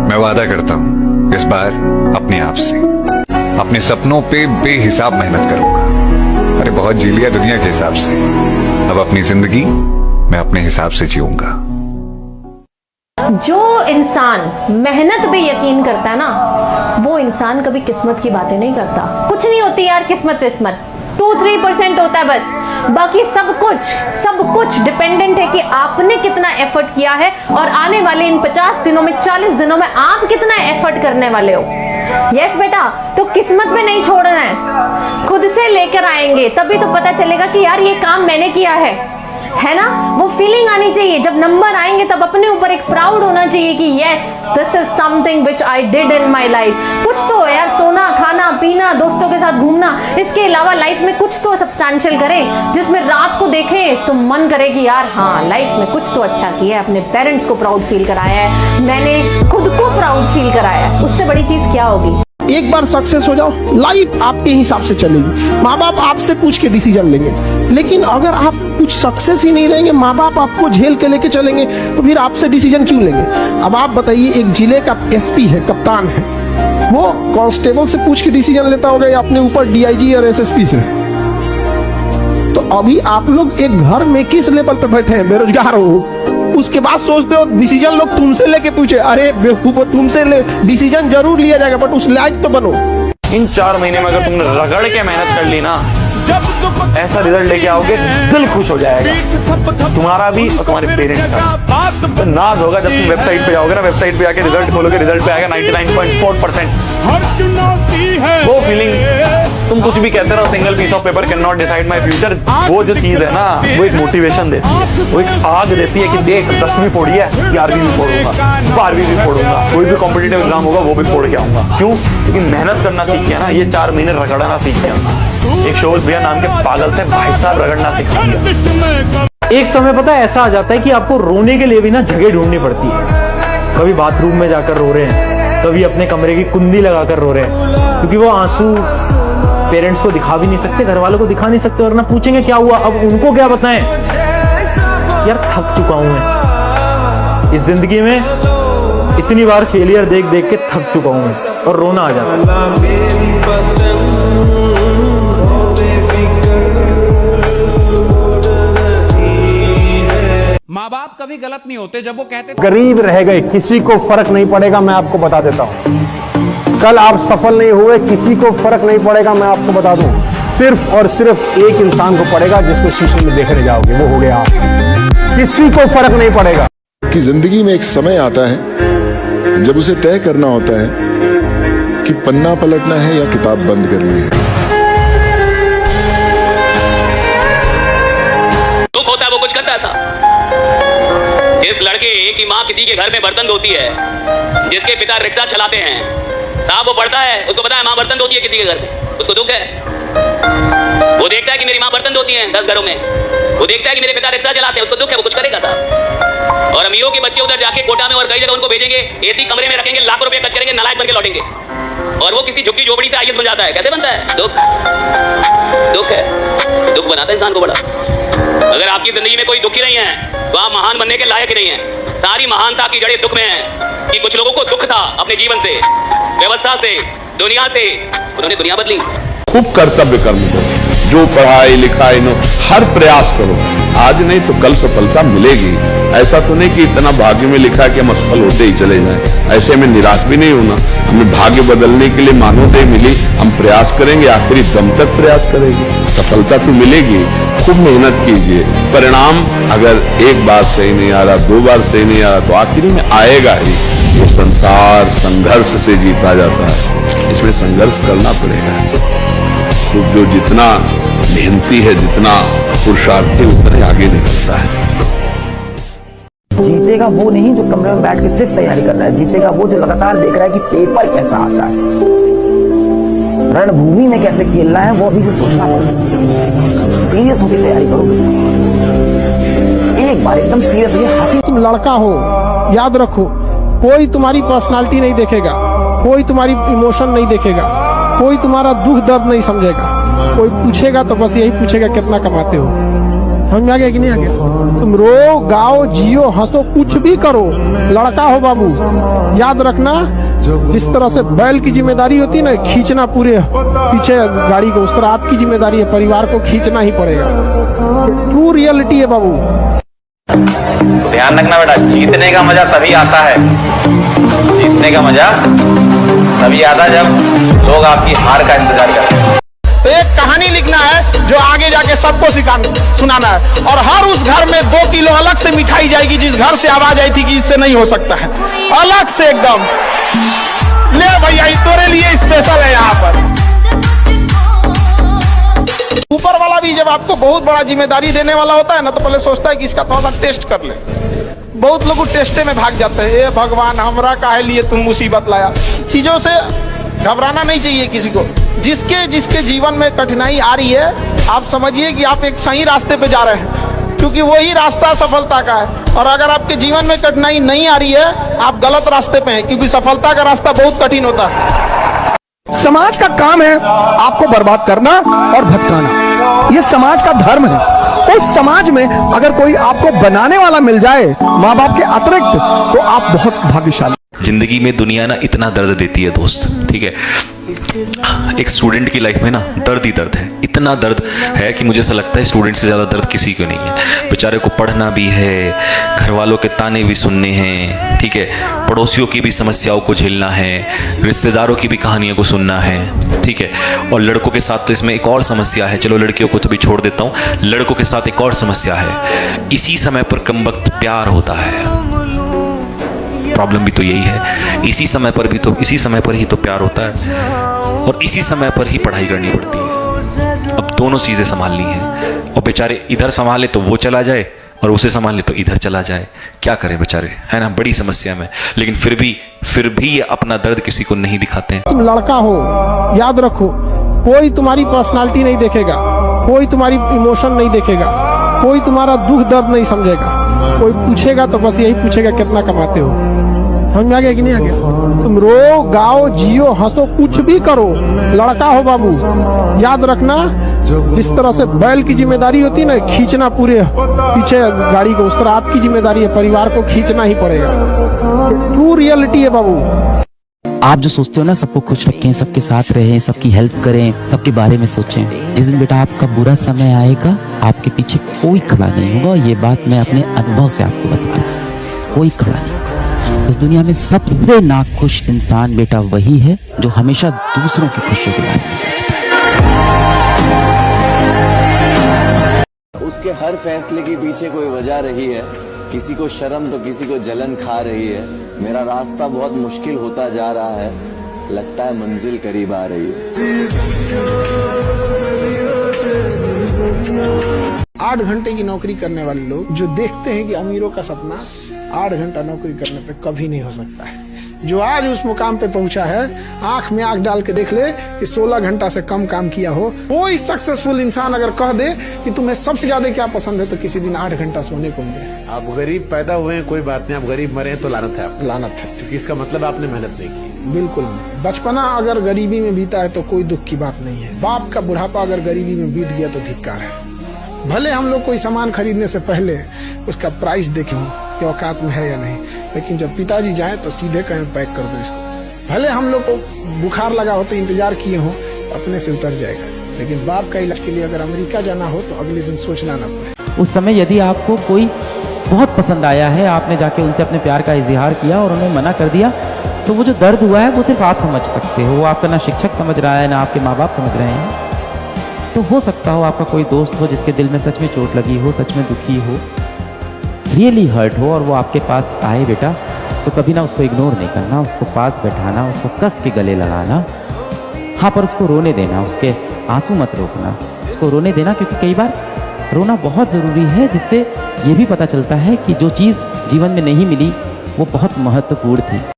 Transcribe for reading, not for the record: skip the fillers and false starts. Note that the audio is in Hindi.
मैं वादा करता हूँ इस बार अपने आप से, अपने सपनों पे बेहिसाब मेहनत करूंगा। अरे बहुत जी लिया दुनिया के हिसाब से, अब अपनी जिंदगी मैं अपने हिसाब से जीऊंगा। जो इंसान मेहनत पे यकीन करता है ना, वो इंसान कभी किस्मत की बातें नहीं करता। कुछ नहीं होती यार किस्मत विस्मत, 2-3% होता है बस। बाकी सब कुछ डिपेंडेंट है कि आपने कितना एफर्ट किया है और आने वाले इन 50 दिनों में 40 दिनों में आप कितना एफर्ट करने वाले हो। यस बेटा, तो किस्मत में नहीं छोड़ना है, खुद से लेकर आएंगे, तभी तो पता चलेगा कि यार ये काम मैंने किया है ना। वो फीलिंग आनी चाहिए, जब नंबर आएंगे तब अपने ऊपर एक प्राउड होना चाहिए कि yes this is something which I did in my life. कुछ तो यार, सोना खाना पीना दोस्तों के साथ घूमना, इसके अलावा लाइफ में कुछ तो सब्सटैंशियल करें जिसमें रात को देखें तो मन करे कि यार हाँ लाइफ में कुछ तो अच्छा किया है, अपने पेरेंट्स को प्राउड फील कराया है, मैंने खुद को प्राउड फील कराया है। उससे बड़ी चीज क्या होगी। एक बार सक्सेस हो जाओ, लाइफ आपके हिसाब से चलेगी। माँ बाप आपसे पूछ के डिसीजन लेंगे, लेकिन अगर आप कुछ सक्सेस ही नहीं रहेंगे, माँ बाप आपको झेल के लेके चलेंगे, तो फिर आपसे डिसीजन क्यों लेंगे। अब आप बताइए, एक जिले का एसपी है, कप्तान है, वो कांस्टेबल से पूछ के डिसीजन लेता होगा या अपने ऊपर डीआईजी और एसएसपी से। तो अभी आप लोग एक घर में किस लेवल पे बैठे हैं, बेरोजगार हो, उसके बाद सोचते हो डिसीजन लोग तुमसे लेके पूछे। अरे बेवकूफ, तुमसे डिसीजन जरूर लिया जाएगा, बट उस लायक तो बनो। इन 4 महीने में अगर तुमने रगड़ के मेहनत कर ली ना, ऐसा रिजल्ट लेके आओगे, दिल खुश हो जाएगा, तुम्हारा भी और तुम्हारे पेरेंट्स का। तो नाज होगा जब तुम वेबसाइट पे जाओगे ना, वेबसाइट पे आके रिजल्ट खोलोगे, रिजल्ट पे आएगा 99.4%। वो फीलिंग, तुम कुछ भी कहते रहो, single piece of paper can not decide my future, वो जो चीज है ना, वो एक मोटिवेशन देती है, वो एक आग देती है कि देख 10वीं फोड़ी है, 11वीं भी फोड़ूंगा, 12वीं भी फोड़ूंगा, कोई भी कॉम्पिटिटिव एग्जाम होगा वो भी फोड़ के आऊंगा। क्यों? क्योंकि मेहनत करना सीख गया ना, ये 4 महीने रगड़ना सीख गया। एक शोज भैया नाम के पागल से भाई साहब रगड़ना सिखा दिया। एक समय पता है ऐसा आ जाता है कि आपको रोने के लिए भी ना जगह ढूंढनी पड़ती है। कभी बाथरूम में जाकर रो रहे हैं, कभी अपने कमरे की कुंडी लगाकर रो रहे हैं, क्योंकि वो आंसू पेरेंट्स को दिखा भी नहीं सकते, घर वालों को दिखा नहीं सकते, वरना पूछेंगे क्या हुआ, अब उनको क्या बताएं। यार थक चुका हूं मैं इस जिंदगी में, इतनी बार फेलियर देख देख के थक चुका हूं और रोना आ जाता है। माँ बाप कभी गलत नहीं होते जब वो कहते गरीब रह गए, किसी को फर्क नहीं पड़ेगा, मैं आपको बता देता हूं। कल आप सफल नहीं हुए, किसी को फर्क नहीं पड़ेगा, मैं आपको बता दूं। सिर्फ और सिर्फ एक इंसान को पड़ेगा जिसको शीशे में देखने जाओगे, वो हो गया आप। किसी को फर्क नहीं पड़ेगा। कि जिंदगी में एक समय आता है जब उसे तय करना होता है कि पन्ना पलटना है या किताब बंद करनी है। दुख होता है वो कुछ करता ऐसा। जिस लड़के की माँ किसी के घर में बर्तन धोती है, जिसके पिता रिक्शा चलाते हैं, साहब वो पढ़ता है, उसको पता है माँ बर्तन धोती है किसी के घर में, उसको दुख है। वो देखता है कि मेरी माँ बर्तन धोती है 10 घरों में, वो देखता है कि मेरे पिता रिक्शा चलाते हैं, उसको दुख है, वो कुछ करेगा साहब। और अमीरों के बच्चे उधर जाके कोटा में और कई जगह उनको भेजेंगे, एसी कमरे में रखेंगे, लाखों रुपए खर्च करेंगे, नालायक बनके लौटेंगे, और वो किसी झुग्गी झोपड़ी से आईएएस बन जाता है। कैसे बनता है? दुख है, दुख बनाता है इंसान को बड़ा। अगर आपकी जिंदगी में कोई दुखी नहीं है तो आप महान बनने के लायक ही नहीं है। सारी महानता की जड़ें दुख में है कि कुछ लोगों को दुख था अपने जीवन से, व्यवस्था से, दुनिया से, उन्होंने दुनिया बदली। खूब कर्तव्य कर्म करो, जो पढ़ाई लिखाई नो हर प्रयास करो, आज नहीं तो कल सफलता मिलेगी। ऐसा तो नहीं कि इतना भाग्य में लिखा है कि हम असफल होते ही चले जाएं। ऐसे में निराश भी नहीं होना, हमें भाग्य बदलने के लिए मानवता मिली, हम प्रयास करेंगे, आखिरी दम तक प्रयास करेंगे, सफलता तो मिलेगी। खूब मेहनत कीजिए, परिणाम अगर एक बार सही नहीं आ रहा, 2 बार सही नहीं आ रहा, तो आखिरी में आएगा ही। ये संसार संघर्ष से जीता जाता है, इसमें संघर्ष करना पड़ेगा। तो जो जितना मेहनती है, जितना पुरुषार्थी, उतने आगे निकलता है। जीतेगा वो नहीं जो कमरे में बैठ के सिर्फ तैयारी कर रहा है, जीतेगा वो जो लगातार देख रहा है कि पेपर कैसा आता है, रणभूमि में कैसे खेलना है, वो अभी से सोचना पड़ेगा। सीरियस होकर तैयारी करो, एक बार एकदम सीरियस होकर। तुम लड़का हो, याद रखो, कोई तुम्हारी पर्सनालिटी नहीं देखेगा, कोई तुम्हारी इमोशन नहीं देखेगा, कोई तुम्हारा दुख दर्द नहीं समझेगा। कोई पूछेगा तो बस यही पूछेगा कितना कमाते हो, समझ में आ गया कि नहीं आ गया? तुम रो, गाओ, जियो, हंसो, कुछ भी करो, लड़का हो बाबू, याद रखना जिस तरह से बैल की जिम्मेदारी होती है ना खींचना पूरे पीछे गाड़ी को, उस तरह आपकी जिम्मेदारी है, परिवार को खींचना ही पड़ेगा। ट्रू रियलिटी है बाबू। ध्यान रखना बेटा, जीतने का मजा तभी आता है, जीतने का मजा तभी आता जब लोग आपकी हार का इंतजार करते हैं। तो एक कहानी लिखना है जो आगे जाके सबको सुनाना है, और हर उस घर में 2 किलो अलग से मिठाई जाएगी जिस घर से आवाज आई थी कि इससे नहीं हो सकता है, अलग से एकदम। ले भैया, तेरे लिए स्पेशल है यहाँ पर। ऊपर वाला भी जब आपको बहुत बड़ा जिम्मेदारी देने वाला होता है ना, तो पहले सोचता है कि इसका थोड़ा सा टेस्ट कर ले। बहुत लोग टेस्टे में भाग जाते हैं, ए भगवान हमरा काहे लिए तुम मुसीबत लाया। चीजों से घबराना नहीं चाहिए किसी को। जिसके जीवन में कठिनाई आ रही है, आप समझिए कि आप एक सही रास्ते पे जा रहे हैं, क्योंकि वही रास्ता सफलता का है। और अगर आपके जीवन में कठिनाई नहीं आ रही है, आप गलत रास्ते पे हैं, क्योंकि सफलता का रास्ता बहुत कठिन होता है। समाज का काम है आपको बर्बाद करना और भटकाना, ये समाज का धर्म है। उस समाज में अगर कोई आपको बनाने वाला मिल जाए माँ बाप के अतिरिक्त, तो आप बहुत भाग्यशाली। जिंदगी में दुनिया ना इतना दर्द देती है दोस्त, ठीक है। एक स्टूडेंट की लाइफ में ना दर्द ही दर्द है, इतना दर्द है कि मुझे ऐसा लगता है स्टूडेंट से ज़्यादा दर्द किसी को नहीं है। बेचारे को पढ़ना भी है, घर वालों के ताने भी सुनने हैं, ठीक है, पड़ोसियों की भी समस्याओं को झेलना है, रिश्तेदारों की भी कहानियों को सुनना है, ठीक है। और लड़कों के साथ तो इसमें एक और समस्या है, चलो लड़कियों को तो भी छोड़ देता हूँ, लड़कों के साथ एक और समस्या है, इसी समय पर कमबख्त प्यार होता है। प्रॉब्लम भी तो यही है, इसी समय पर ही तो प्यार होता है, और इसी समय पर ही पढ़ाई करनी पड़ती है। अब दोनों चीज़ें संभालनी है, और बेचारे इधर संभाले तो वो चला जाए, और उसे संभाले तो इधर चला जाए। क्या करें बेचारे, है ना, बड़ी समस्या में। लेकिन फिर भी ये अपना दर्द किसी को नहीं दिखाते हैं। तुम लड़का हो, याद रखो, कोई तुम्हारी पर्सनालिटी नहीं देखेगा, कोई तुम्हारी इमोशन नहीं देखेगा, कोई तुम्हारा दुख दर्द नहीं समझेगा। कोई पूछेगा तो बस यही पूछेगा कितना कमाते हो। समझ में आ गया कि नहीं आ गया? तुम रो, गाओ, जियो, हंसो, कुछ भी करो, लड़का हो बाबू, याद रखना जिस तरह से बैल की जिम्मेदारी होती है ना खींचना पूरे पीछे गाड़ी को, उस तरह आपकी जिम्मेदारी है, परिवार को खींचना ही पड़ेगा। ट्रू रियलिटी है बाबू। आप जो सोचते हो ना सबको खुश रखें, सबके साथ रहें, सबकी हेल्प करें, सबके बारे में सोचें, जिस दिन बेटा आपका बुरा समय आएगा आपके पीछे कोई खड़ा नहीं होगा। ये बात मैं अपने अनुभव से आपको बता रहा हूँ, कोई खड़ा नहीं। इस दुनिया में सबसे नाखुश इंसान बेटा वही है जो हमेशा दूसरों की खुशियों के बारे में सोचता है। उसके हर फैसले के पीछे कोई वजह रही है, किसी को शर्म तो किसी को जलन खा रही है। मेरा रास्ता बहुत मुश्किल होता जा रहा है, लगता है मंजिल करीब आ रही है। 8 घंटे की नौकरी करने वाले लोग जो देखते हैं कि अमीरों का सपना 8 घंटा नौकरी करने पे कभी नहीं हो सकता है। जो आज उस मुकाम पे पहुंचा है, आंख में आंख डाल के देख ले कि 16 घंटा से कम काम किया हो। कोई सक्सेसफुल इंसान अगर कह दे कि तुम्हें सबसे ज्यादा क्या पसंद है, तो किसी दिन 8 घंटा सोने को मिले। आप गरीब पैदा हुए हैं कोई बात नहीं, आप गरीब मरे हैं तो लानत है, आप लानत है, क्योंकि इसका मतलब आपने मेहनत नहीं की। बिल्कुल नहीं। बचपना अगर गरीबी में बीता है तो कोई दुख की बात नहीं है। बाप का बुढ़ापा अगर गरीबी में बीत गया तो धिक्कार है। भले हम लोग कोई सामान खरीदने से पहले उसका प्राइस देखें कि औकात में है या नहीं, लेकिन जब पिताजी जाए तो सीधे कहें पैक कर दो इसको। भले हम लोग को बुखार लगा हो तो इंतजार किए हो, अपने से उतर जाएगा, लेकिन बाप का इलाज के लिए अगर अमेरिका जाना हो तो अगले दिन सोचना ना पड़े। उस समय यदि आपको कोई बहुत पसंद आया है, आपने जाके उनसे अपने प्यार का इजहार किया और उन्हें मना कर दिया, तो वो जो दर्द हुआ है वो सिर्फ आप समझ सकते हो। वो आपका ना शिक्षक समझ रहा है, ना आपके माँ बाप समझ रहे हैं। तो हो सकता हो आपका कोई दोस्त हो जिसके दिल में सच में चोट लगी हो, सच में दुखी हो, रियली हर्ट हो, और वो आपके पास आए बेटा, तो कभी ना उसको इग्नोर नहीं करना, उसको पास बैठाना, उसको कस के गले लगाना। हाँ, पर उसको रोने देना, उसके आंसू मत रोकना, उसको रोने देना, क्योंकि कई बार रोना बहुत ज़रूरी है, जिससे ये भी पता चलता है कि जो चीज़ जीवन में नहीं मिली वो बहुत महत्वपूर्ण थी।